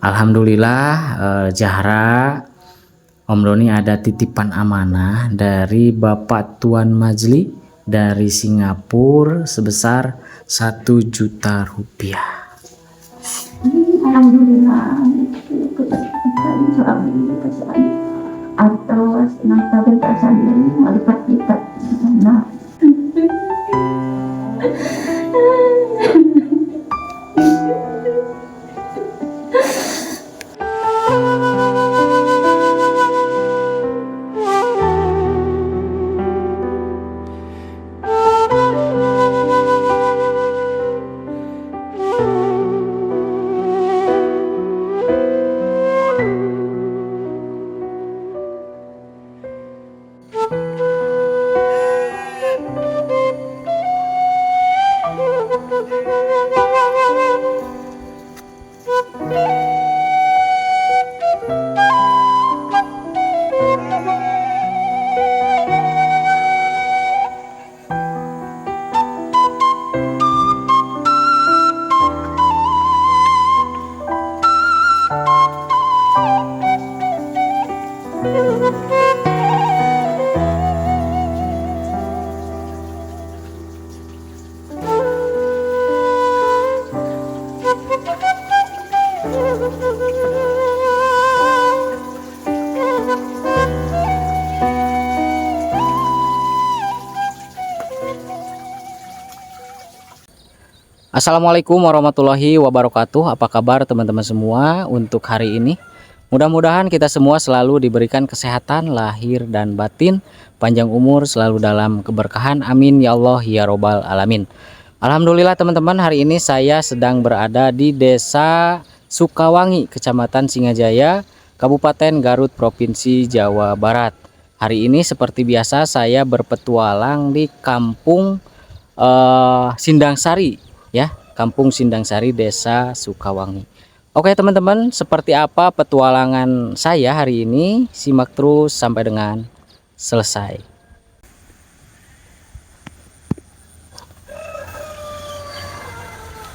Alhamdulillah, Zahra, Om Doni ada titipan amanah dari Bapak Tuan Majli dari Singapura sebesar 1 juta rupiah. Alhamdulillah, atau nafta bentasan ini melipat kita. Nah, Assalamualaikum warahmatullahi wabarakatuh. Apa kabar teman-teman semua untuk hari ini? Mudah-mudahan kita semua selalu diberikan kesehatan lahir dan batin, panjang umur, selalu dalam keberkahan. Amin ya Allah ya robbal alamin. Alhamdulillah teman-teman, hari ini saya sedang berada di Desa Sukawangi, Kecamatan Singajaya, Kabupaten Garut, Provinsi Jawa Barat. Hari ini seperti biasa saya berpetualang di Kampung Sindangsari, ya, Kampung Sindangsari, Desa Sukawangi. Oke teman-teman, seperti apa petualangan saya hari ini? Simak terus sampai dengan selesai.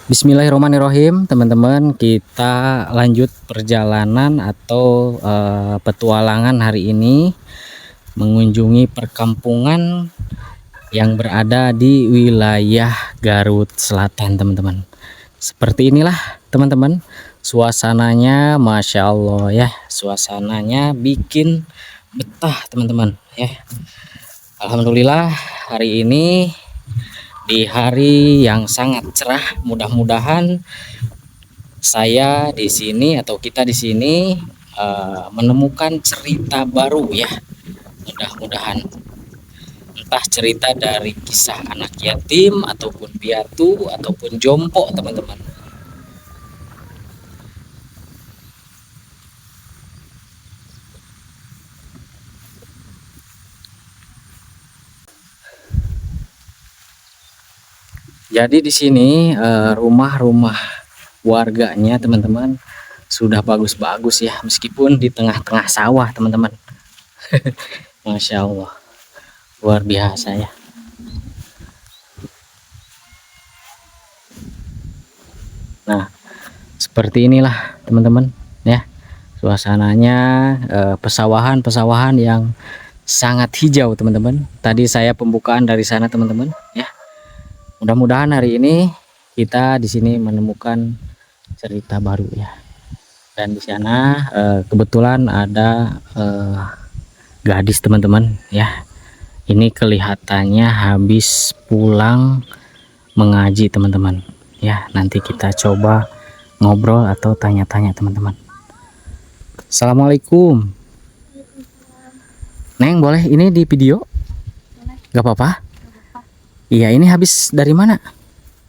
Bismillahirrahmanirrahim, teman-teman, kita lanjut perjalanan atau petualangan hari ini mengunjungi perkampungan yang berada di wilayah Garut Selatan, teman-teman. Seperti inilah teman-teman suasananya, Masya Allah ya, suasananya bikin betah teman-teman ya. Alhamdulillah, hari ini di hari yang sangat cerah, mudah-mudahan saya di sini atau kita di sini menemukan cerita baru ya. Mudah-mudahan entah cerita dari kisah anak yatim ataupun piatu ataupun jompo, teman-teman. Jadi di sini rumah-rumah warganya, teman-teman, sudah bagus-bagus ya, meskipun di tengah-tengah sawah, teman-teman. Masya Allah, luar biasa ya. Nah, seperti inilah teman-teman ya suasananya, pesawahan-pesawahan yang sangat hijau, teman-teman. Tadi saya pembukaan dari sana, teman-teman ya. Mudah-mudahan hari ini kita di sini menemukan cerita baru ya. Dan di sana kebetulan ada gadis, teman-teman ya. Ini kelihatannya habis pulang mengaji, teman-teman ya. Nanti kita coba ngobrol atau tanya-tanya, teman-teman. Assalamualaikum. Neng, boleh ini di video? Gak apa-apa? Iya, ini habis dari mana?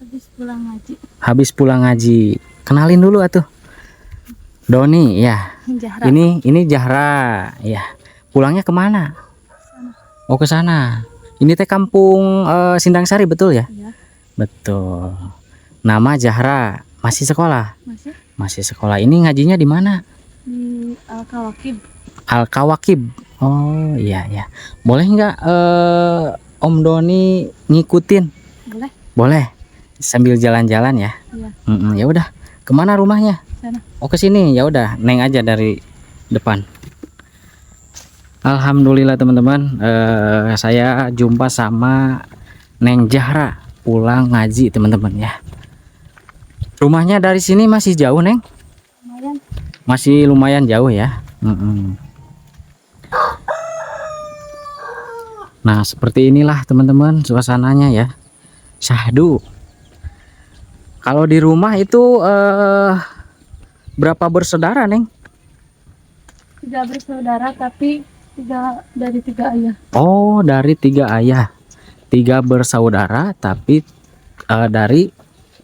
habis pulang ngaji. Habis pulang ngaji. Kenalin dulu atuh. Doni ya. Zahra. Ini Zahra ya. Pulangnya kemana? Oh, ke sana. Ini teh Kampung Sindangsari, betul ya? Iya. Betul. Nama Zahra. Masih sekolah? Masih Masih sekolah. Ini ngajinya di mana? di Al-Kawakib. Al-Kawakib. Oh iya ya. Boleh nggak Om Doni ngikutin? Boleh? Boleh. Sambil jalan-jalan ya. Iya. Ya udah. Kemana rumahnya? sana. Oh ke sini, ya udah, Neng aja dari depan. Alhamdulillah teman-teman, saya jumpa sama Neng Zahra pulang ngaji teman-teman ya. Rumahnya dari sini masih jauh Neng? Lumayan. Masih lumayan jauh ya. Nah seperti inilah teman-teman suasananya ya. Syahdu. Kalau di rumah itu berapa bersaudara Neng? 3 bersaudara tapi 3 dari 3 ayah. Oh dari 3 ayah. 3 bersaudara tapi dari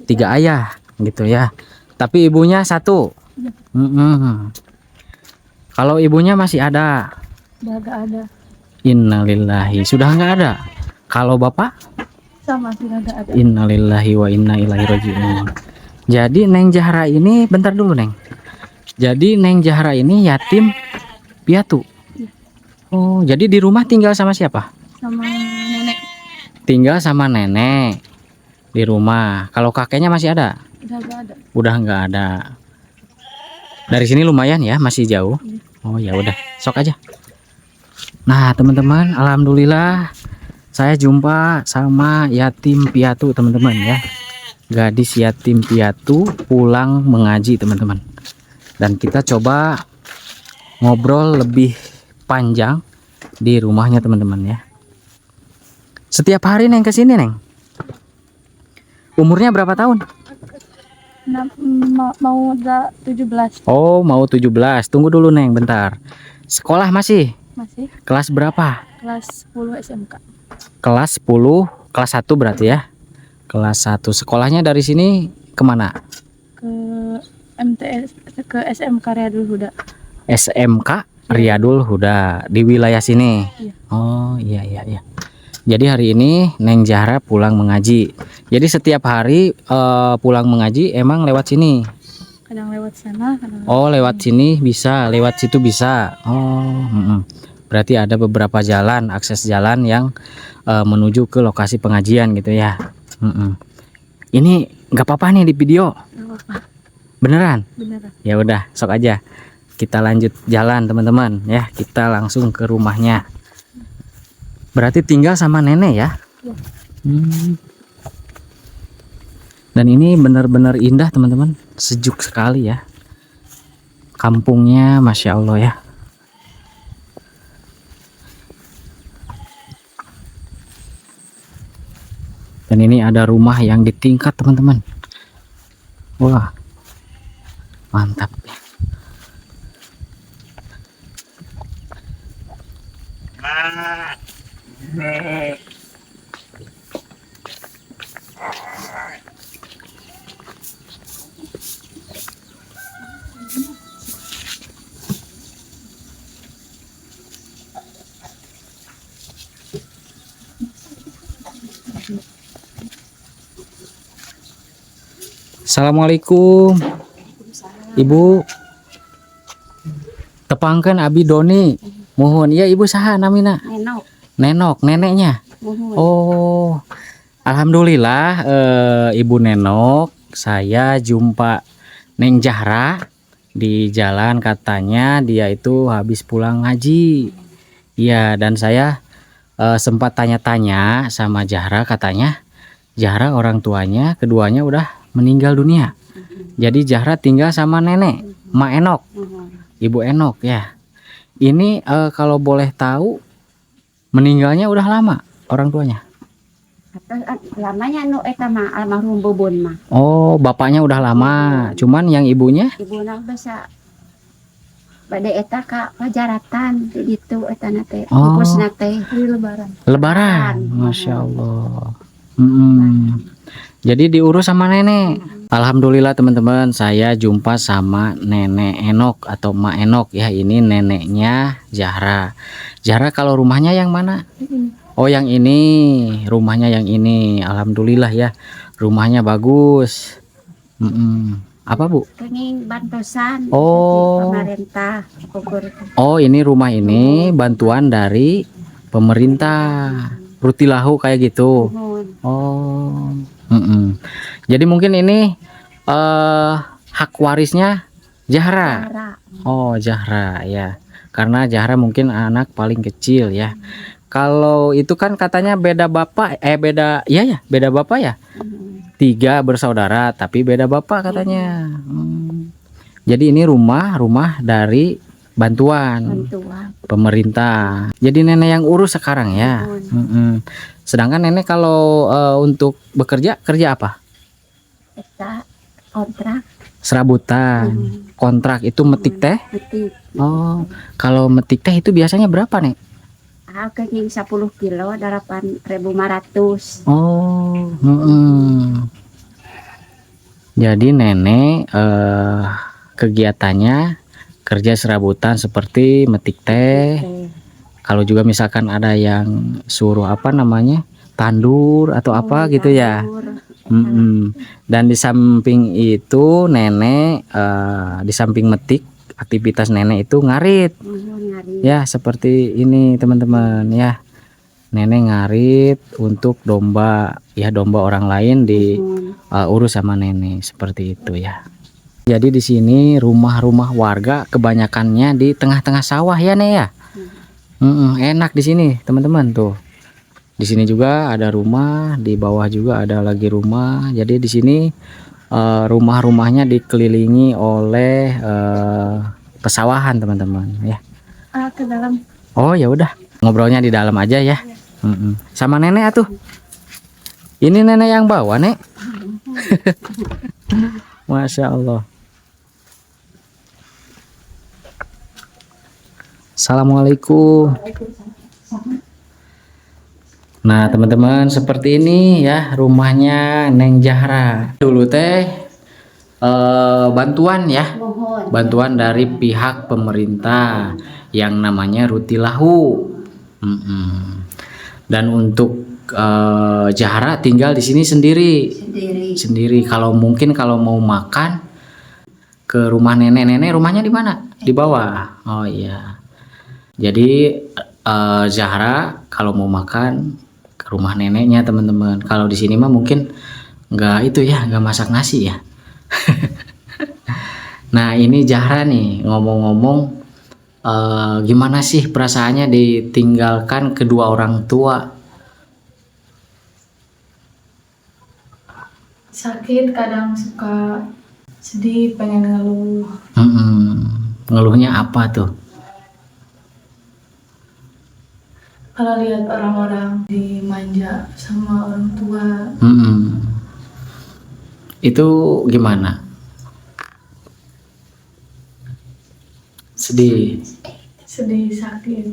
3 ayah gitu ya. Tapi ibunya 1. Iya. Kalau ibunya masih ada. Udah gak ada. Innalillahi, sudah nggak ada. Kalau bapak? Sama sudah gak ada. Innalillahi wa inna ilaihi raji'un. Jadi Neng Zahra ini, bentar dulu Neng. Jadi Neng Zahra ini yatim piatu. Iya. Oh, jadi di rumah tinggal sama siapa? Sama nenek. Tinggal sama nenek di rumah. Kalau kakeknya masih ada? Udah gak ada. Udah nggak ada. Dari sini lumayan ya, masih jauh. Iya. Oh ya udah, sok aja. Nah teman-teman, alhamdulillah saya jumpa sama yatim piatu teman-teman ya. Gadis yatim piatu pulang mengaji teman-teman. Dan kita coba ngobrol lebih panjang di rumahnya teman-teman ya. Setiap hari Neng kesini Neng? Umurnya berapa tahun? Mau 17. Oh mau 17. Tunggu dulu Neng bentar. Sekolah masih? Masih Kelas berapa? kelas 10 SMK. Kelas 10, kelas 1 berarti ya. Kelas 1. Sekolahnya dari sini kemana? Ke MTS, ke SMK Riyadul Huda. SMK Riyadul Huda di wilayah sini. Iya. Oh iya iya iya. Jadi hari ini Neng Zahra pulang mengaji. Jadi setiap hari pulang mengaji emang lewat sini. Kadang lewat sana, kadang Oh lewat sini bisa, lewat situ bisa. Oh berarti ada beberapa jalan, akses jalan yang menuju ke lokasi pengajian gitu ya. Ini nggak apa-apa nih di video. lewat apa. Beneran? Beneran. Ya udah, sok aja. Kita lanjut jalan teman-teman ya. Kita langsung ke rumahnya. Berarti tinggal sama nenek ya? Iya. Dan ini benar-benar indah teman-teman. Sejuk sekali ya. Kampungnya Masya Allah ya. Dan ini ada rumah yang di tingkat teman-teman. Wah, mantap. Assalamualaikum Ibu. Tepangkan Abi Doni. Mohon ya Ibu saha namina? Nenok. Nenok, neneknya. Mohon. Oh, alhamdulillah Ibu Nenok, saya jumpa Neng Zahra di jalan, katanya dia itu habis pulang ngaji. Iya, dan saya sempat tanya-tanya sama Zahra, katanya Zahra orang tuanya keduanya udah meninggal dunia. Jadi Zahra tinggal sama nenek, Mak Enok, Ibu Enok ya. Ini kalau boleh tahu meninggalnya udah lama orang tuanya? Lamanya nu eta mah almarhum bobon mah. Oh, bapaknya udah lama. Cuman yang ibunya? Ibuna bisa bade eta ka pajaratan gitu eta na teh. Oh. Bungkusna teh Hari lebaran. Lebaran. Masya Allah. Jadi diurus sama nenek. Alhamdulillah teman-teman, saya jumpa sama Nenek Enok atau Mak Enok ya. Ini neneknya Zahra. Zahra kalau rumahnya yang mana? Oh yang ini, rumahnya yang ini. Alhamdulillah ya, rumahnya bagus. Apa Bu? Kenging bantosan Oh. pemerintah Bogor. Oh ini rumah ini bantuan dari pemerintah. Rutilahu kayak gitu. Mohon. Oh. Jadi mungkin ini hak warisnya Zahra. Zahra. Oh, Zahra ya. Karena Zahra mungkin anak paling kecil ya. Kalau itu kan katanya beda bapak, beda, iya ya, beda bapak ya. 3 bersaudara tapi beda bapak katanya. Jadi ini rumah dari bantuan Bantuan. pemerintah. Jadi nenek yang urus sekarang ya. Sedangkan nenek kalau untuk bekerja kerja apa? Eta kontrak. Serabutan. Kontrak itu metik teh. Metik. Oh, kalau metik teh itu biasanya berapa nih? Kayaknya 10 kilo 8.500. Oh, jadi nenek kegiatannya kerja serabutan seperti metik teh. Kalau juga misalkan ada yang suruh apa namanya tandur atau apa gitu ya. Dan di samping itu nenek di samping metik aktivitas nenek itu ngarit. Ya seperti ini teman-teman ya. Nenek ngarit untuk domba ya, domba orang lain diurus sama nenek seperti itu ya. Jadi di sini rumah-rumah warga kebanyakannya di tengah-tengah sawah ya Nek ya. Enak di sini teman-teman tuh. Di sini juga ada rumah, di bawah juga ada lagi rumah. Jadi di sini rumah-rumahnya dikelilingi oleh pesawahan teman-teman ya. Ke dalam. Oh ya udah, ngobrolnya di dalam aja ya. Sama nenek atuh. Ini nenek yang bawa Nek. Masya Allah. Assalamualaikum. Nah teman-teman seperti ini ya rumahnya Neng Zahra. Dulu teh bantuan ya, bantuan dari pihak pemerintah yang namanya Rutilahu. Dan untuk Zahra tinggal di sini sendiri. Kalau mungkin kalau mau makan ke rumah nenek rumahnya di mana? Di bawah. Oh iya. Jadi Zahra kalau mau makan ke rumah neneknya teman-teman. Kalau di sini mah mungkin nggak itu ya, nggak masak nasi ya. Nah ini Zahra nih ngomong-ngomong, gimana sih perasaannya ditinggalkan kedua orang tua? Sakit, kadang suka sedih, pengen ngeluh. Ngeluhnya apa tuh? Kalau lihat orang-orang dimanja sama orang tua. Itu gimana? Sedih, sakit.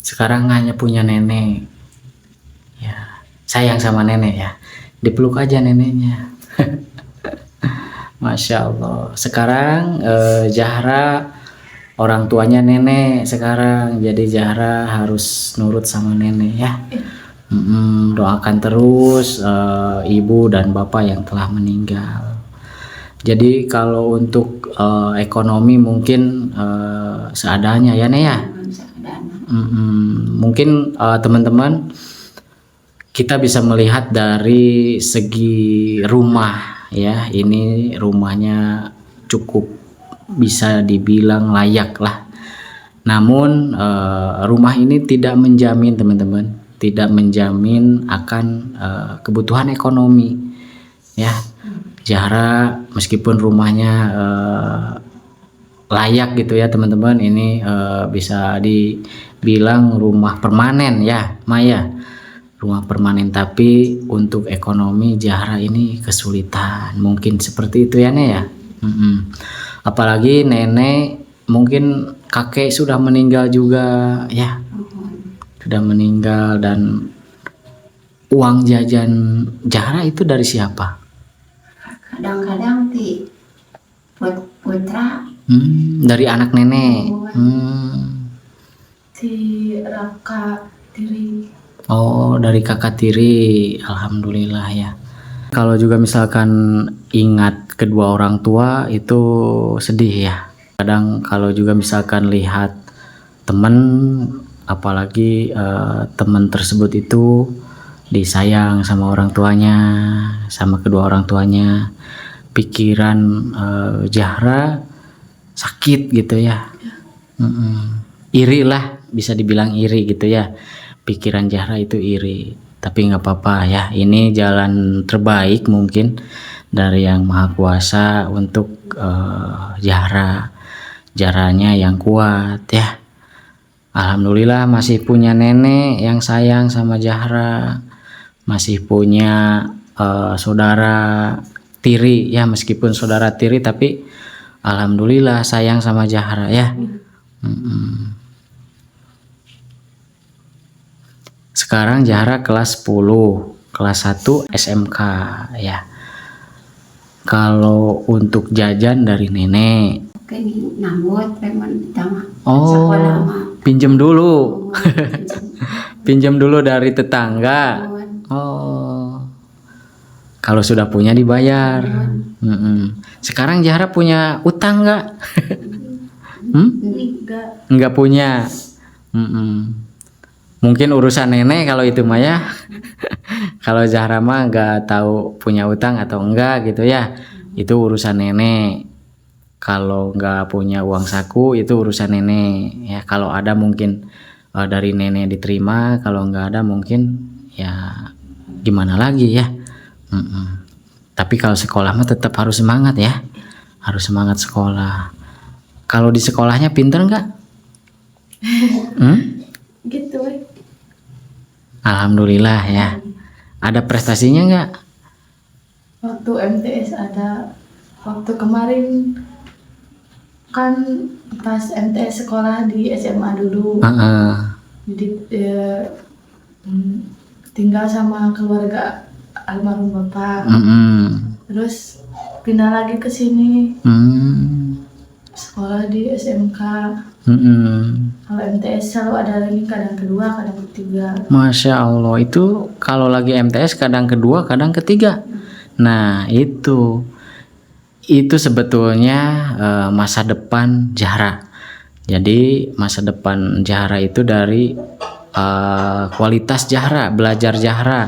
Sekarang hanya punya nenek ya, sayang sama nenek ya, dipeluk aja neneknya. Masya Allah. Sekarang Zahra orang tuanya nenek sekarang, jadi Zahra harus nurut sama nenek ya. Doakan terus ibu dan bapak yang telah meninggal. Jadi kalau untuk ekonomi mungkin seadanya ya Nek ya. Mungkin teman-teman kita bisa melihat dari segi rumah ya. Ini rumahnya cukup bisa dibilang layak lah. Namun rumah ini tidak menjamin teman-teman, tidak menjamin akan kebutuhan ekonomi ya. Zahra meskipun rumahnya layak gitu ya teman-teman, ini bisa dibilang rumah permanen ya Maya, rumah permanen, tapi untuk ekonomi Zahra ini kesulitan, mungkin seperti itu ya Nek ya. Apalagi nenek, mungkin kakek sudah meninggal juga ya, sudah meninggal, dan uang jajan Zahra itu dari siapa? Kadang-kadang di putra. Dari anak nenek. Di kakak tiri. Oh, dari kakak tiri. Alhamdulillah ya. Kalau juga misalkan ingat kedua orang tua itu sedih ya. Kadang kalau juga misalkan lihat teman, apalagi teman tersebut itu disayang sama orang tuanya, sama kedua orang tuanya. Pikiran Zahra sakit gitu ya. Iri lah, bisa dibilang iri gitu ya. Pikiran Zahra itu iri, tapi nggak apa-apa ya. Ini jalan terbaik mungkin dari Yang Maha Kuasa untuk Zahra. Zahra-nya yang kuat ya. Alhamdulillah masih punya nenek yang sayang sama Zahra, masih punya saudara tiri ya, meskipun saudara tiri tapi alhamdulillah sayang sama Zahra ya. Sekarang Zahra kelas 10, kelas 1 SMK ya. Kalau untuk jajan dari nenek, Oke, ini nambut memang ditama. oh Sekolah mah. pinjem dulu. Pinjem dulu dari tetangga. Nambut. Oh, kalau sudah punya dibayar. Sekarang Zahra punya utang nggak? Nggak punya. Mungkin urusan nenek kalau itu mah ya. Kalau Zahra mah nggak tahu punya utang atau enggak gitu ya. Itu urusan nenek. Kalau nggak punya uang saku itu urusan nenek ya. Kalau ada mungkin dari nenek diterima. Kalau nggak ada mungkin ya gimana lagi ya. Tapi kalau sekolah mah tetap harus semangat ya, harus semangat sekolah. Kalau di sekolahnya pinter nggak? Gitu. Alhamdulillah ya. Ada prestasinya nggak? Waktu MTS ada. Waktu kemarin kan pas MTS sekolah di SMA dulu. Jadi tinggal sama keluarga almarhum bapak. Terus pindah lagi ke sini. Sekolah di SMK. Kalau MTS selalu ada lagi kadang kedua, kadang ketiga. Masya Allah, itu kalau lagi MTS kadang kedua, kadang ketiga. Nah itu sebetulnya masa depan Zahra. Jadi masa depan Zahra itu dari kualitas Zahra, belajar Zahra.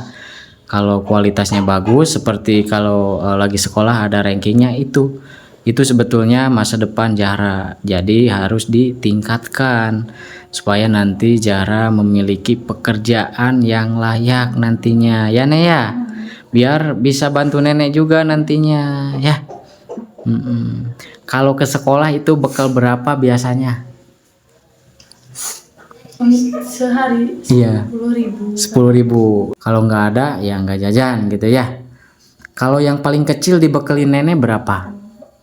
Kalau kualitasnya bagus, seperti kalau lagi sekolah ada rankingnya, itu sebetulnya masa depan Zahra. Jadi harus ditingkatkan supaya nanti Zahra memiliki pekerjaan yang layak nantinya ya Nek ya. Biar bisa bantu nenek juga nantinya ya. Kalau ke sekolah itu bekal berapa biasanya? Sehari 10.000. 10.000. Kalau nggak ada ya nggak jajan gitu ya. Kalau yang paling kecil dibekelin nenek berapa?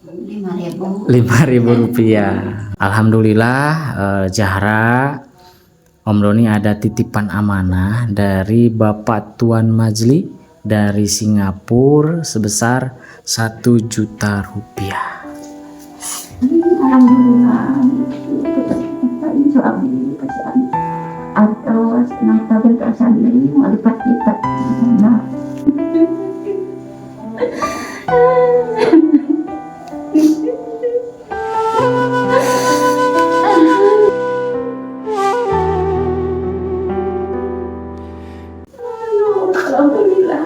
5.000. 5.000 rupiah. Alhamdulillah Zahra, Om Doni ada titipan amanah dari Bapak Tuan Majli dari Singapura sebesar 1 juta rupiah. Alhamdulillah. Insya Allah atau nafsu berkasih ini melipat-lipat. Nah. Alhamdulillah.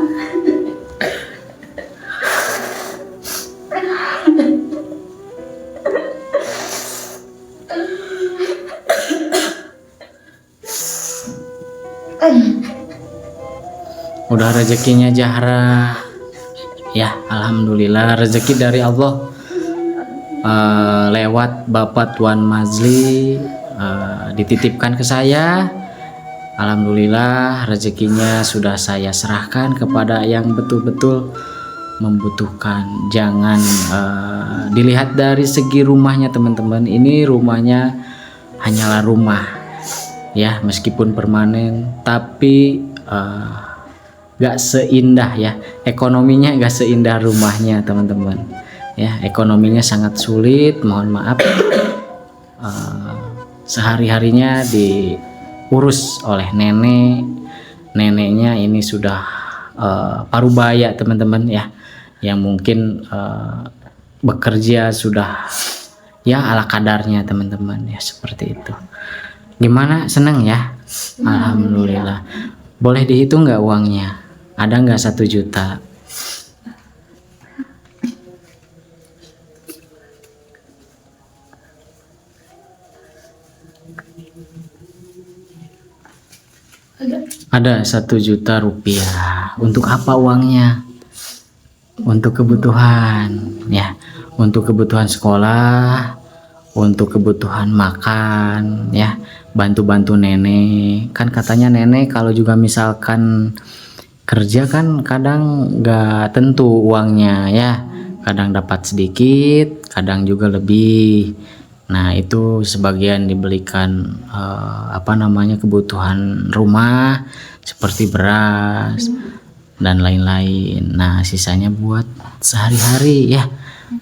Udah rezekinya Zahra ya, alhamdulillah rezeki dari Allah. Lewat Bapak Tuan Majli dititipkan ke saya. Alhamdulillah rezekinya sudah saya serahkan kepada yang betul-betul membutuhkan. Jangan dilihat dari segi rumahnya teman-teman. Ini rumahnya hanyalah rumah ya, meskipun permanen tapi gak seindah ya, ekonominya gak seindah rumahnya teman-teman ya. Ekonominya sangat sulit, mohon maaf. Sehari-harinya diurus oleh neneknya ini sudah parubaya teman-teman ya, yang mungkin bekerja sudah ya ala kadarnya teman-teman ya, seperti itu. Gimana, senang ya? Alhamdulillah. Boleh dihitung nggak uangnya? Ada nggak 1 juta? Ada 1 juta rupiah. Untuk apa uangnya? Untuk kebutuhan, ya. Untuk kebutuhan sekolah, untuk kebutuhan makan, ya. Bantu-bantu nenek. Kan katanya nenek kalau juga misalkan kerja kan kadang nggak tentu uangnya, ya. Kadang dapat sedikit, kadang juga lebih. Nah, itu sebagian dibelikan kebutuhan rumah seperti beras dan lain-lain. Nah, sisanya buat sehari-hari, ya.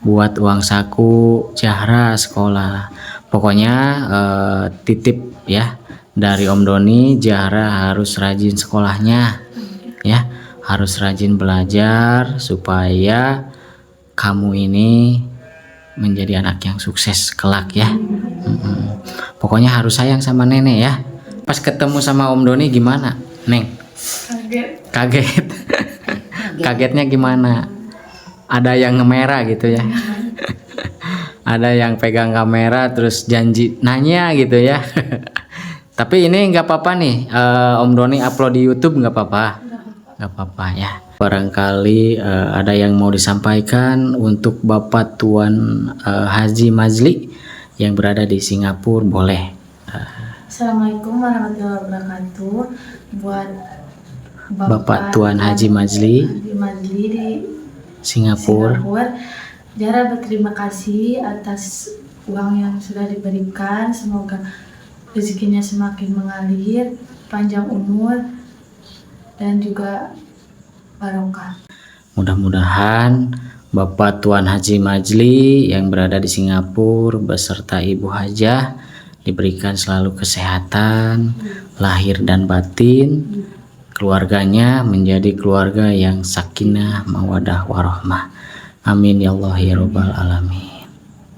Buat uang saku Zahra sekolah. Pokoknya titip ya dari Om Doni, Zahra harus rajin sekolahnya, ya. Harus rajin belajar supaya kamu ini menjadi anak yang sukses kelak, ya. Pokoknya harus sayang sama nenek, ya. Pas ketemu sama Om Doni gimana, Neng? Kaget. Kagetnya gimana? Ada yang ngemerah gitu, ya. Ada yang pegang kamera terus janji nanya gitu, ya. Tapi ini nggak apa-apa nih, Om Doni upload di YouTube nggak apa-apa. Nggak apa-apa, ya. Barangkali ada yang mau disampaikan untuk Bapak Tuan Haji Majli yang berada di Singapura, boleh. Assalamualaikum warahmatullahi wabarakatuh. Buat Bapak Tuan Haji Majli di Singapura. Zahra berterima kasih atas uang yang sudah diberikan. Semoga rezekinya semakin mengalir, panjang umur, dan juga barokah. Mudah-mudahan Bapak Tuan Haji Majli yang berada di Singapura beserta Ibu Hajah diberikan selalu kesehatan lahir dan batin, keluarganya menjadi keluarga yang sakinah mawadah warahmah. Amin ya Allah ya Rabbal alamin.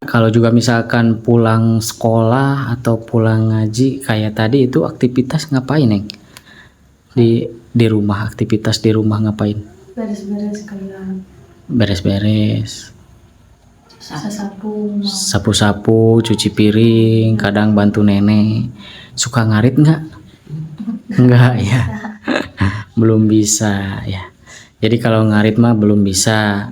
Kalau juga misalkan pulang sekolah atau pulang ngaji kayak tadi, itu aktivitas ngapain, Neng? Di rumah, aktivitas di rumah ngapain? Beres-beres kayak Beres-beres, sasapu, sapu-sapu, cuci piring, kadang bantu nenek. Suka ngarit nggak? Enggak, ya. Belum bisa, ya. Jadi kalau ngarit mah belum bisa.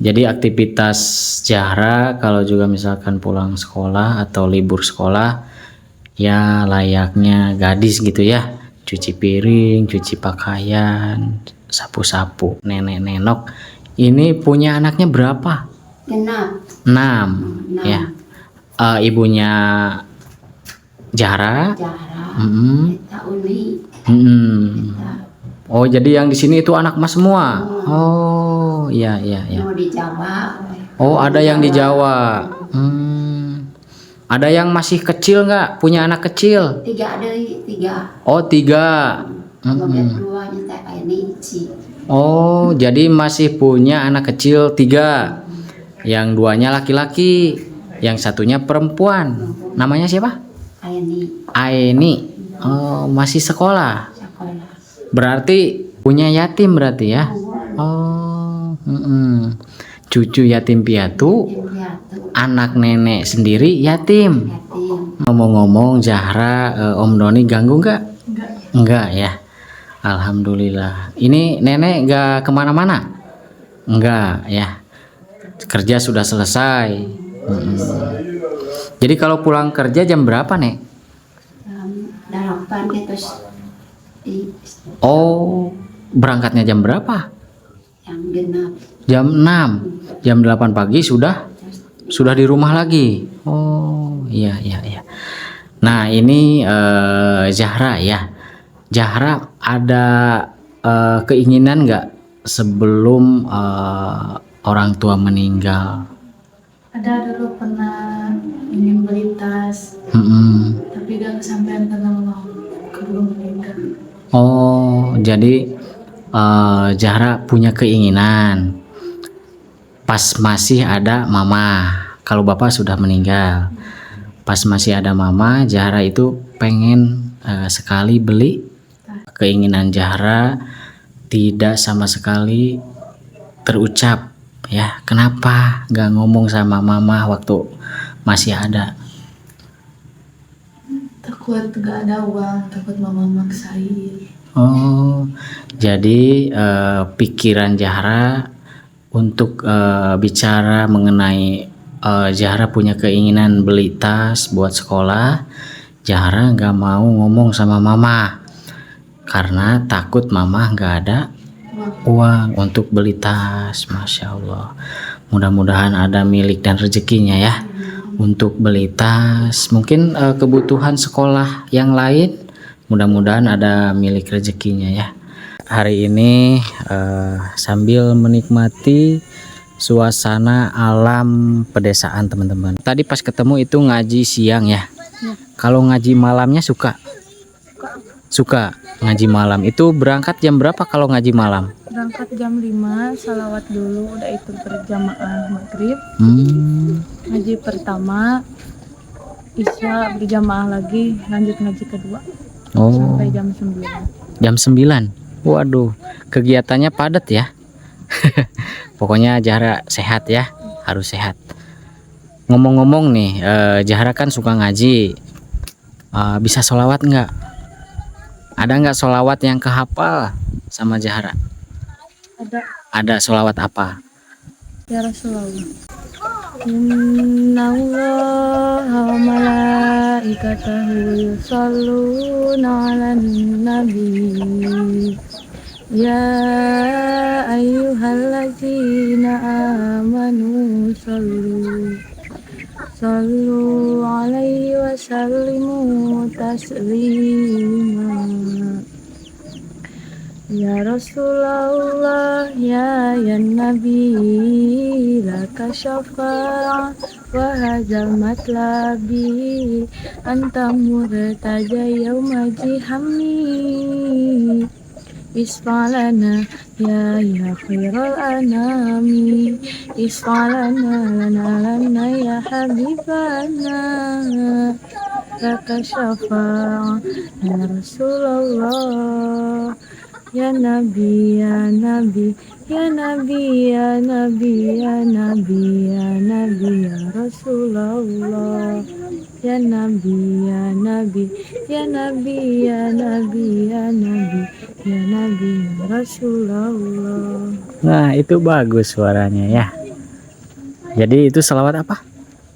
Jadi aktivitas Zahra kalau juga misalkan pulang sekolah atau libur sekolah, ya layaknya gadis gitu, ya. Cuci piring, cuci pakaian, sapu-sapu. Nenek nenok ini punya anaknya berapa? 6, ya. Ibunya Zahra. Eta Uli. Oh, jadi yang di sini itu anak Mas semua. Oh, iya. Mau di Jawa. Oh, ada yang di Jawa. Ada yang masih kecil nggak? Punya anak kecil? 3. Oh, 3. Bagian 2 nyata kayak Nici. Oh, jadi masih punya anak kecil 3. Yang 2-nya laki-laki, yang satunya perempuan. Namanya siapa? Aini. Oh, masih sekolah. Berarti punya yatim berarti, ya. Oh, cucu yatim piatu, anak nenek sendiri yatim. Ngomong-ngomong Zahra, Om Doni ganggu nggak? Enggak, ya. Alhamdulillah. Ini nenek nggak kemana-mana? Enggak, ya. Kerja sudah selesai. Jadi kalau pulang kerja jam berapa, Nek? 8 gitu. Oh, berangkatnya jam berapa? Yang genap. Jam 6. Jam 8 pagi sudah di rumah lagi. Oh, iya. Nah, ini Zahra, ya. Zahra ada keinginan nggak sebelum orang tua meninggal? Ada dulu pernah ingin beli tas, tapi gak kesampaian karena mau keburu meninggal. Oh, jadi Zahra punya keinginan pas masih ada mama. Kalau bapak sudah meninggal, pas masih ada mama, Zahra itu pengen sekali beli keinginan Zahra tidak sama sekali terucap ya. Kenapa nggak ngomong sama mama waktu masih ada? Takut gak ada uang, takut mama maksain. Oh, jadi pikiran Zahra untuk bicara mengenai Zahra punya keinginan beli tas buat sekolah. Zahra nggak mau ngomong sama mama karena takut mama nggak ada uang untuk beli tas. Masya Allah, mudah-mudahan ada milik dan rezekinya ya untuk beli tas. Mungkin kebutuhan sekolah yang lain, mudah-mudahan ada milik rezekinya ya. Hari ini sambil menikmati suasana alam pedesaan teman-teman. Tadi pas ketemu itu ngaji siang ya. Kalau ngaji malamnya suka ngaji malam. Itu berangkat jam berapa kalau ngaji malam? Berangkat jam 5, salawat dulu, udah itu berjamaah maghrib. Ngaji pertama, isya berjamaah lagi, lanjut ngaji kedua sampai jam 9. Jam 9. Waduh, kegiatannya padat ya. Pokoknya Zahra sehat ya, harus sehat. Ngomong-ngomong nih, Zahra kan suka ngaji. Bisa sholawat nggak? Ada nggak sholawat yang kehafal sama Zahra? Ada sholawat apa? Ya Rasulullah. Inna allaha wa malaikatahu yusholluna 'alan nabi. Ya ayyuhalladzina amanu sallu alaihi wa sallimu taslima. Ya Rasulullah ya Nabi laka syafa'a wa hadzal matlabi anta murtaja yauma jihami. Isfalana ya khairal anami, isfalana lana ya habibana, laka syafa'a ya Rasulullah. Ya Nabi, ya Nabi, ya Nabi, ya Nabi, ya Nabi, ya Nabi, ya Rasulullah. Ya Nabi, ya Nabi, ya Nabi, ya Nabi, ya Nabi, ya Nabi, ya Rasulullah. Nah, itu bagus suaranya ya. Jadi itu sholawat apa?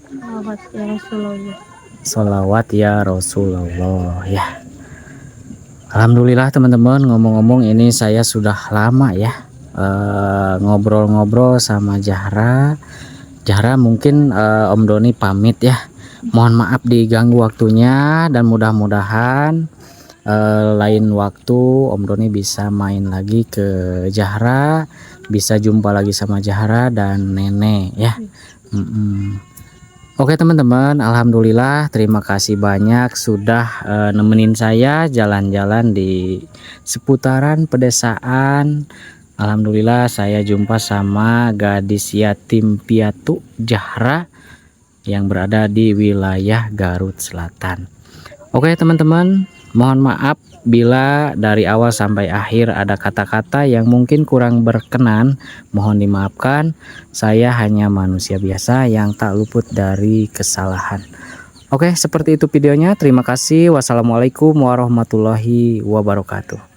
Sholawat ya Rasulullah. Sholawat ya Rasulullah ya. Alhamdulillah teman-teman, ngomong-ngomong ini saya sudah lama ya ngobrol-ngobrol sama Zahra. Zahra mungkin Om Doni pamit ya. Mohon maaf diganggu waktunya dan mudah-mudahan lain waktu Om Doni bisa main lagi ke Zahra, bisa jumpa lagi sama Zahra dan Nenek ya. Oke teman-teman, alhamdulillah terima kasih banyak sudah nemenin saya jalan-jalan di seputaran pedesaan. Alhamdulillah saya jumpa sama gadis yatim piatu Zahra yang berada di wilayah Garut Selatan. Oke teman-teman, mohon maaf bila dari awal sampai akhir ada kata-kata yang mungkin kurang berkenan, mohon dimaafkan. Saya hanya manusia biasa yang tak luput dari kesalahan. Oke, seperti itu videonya. Terima kasih. Wassalamualaikum warahmatullahi wabarakatuh.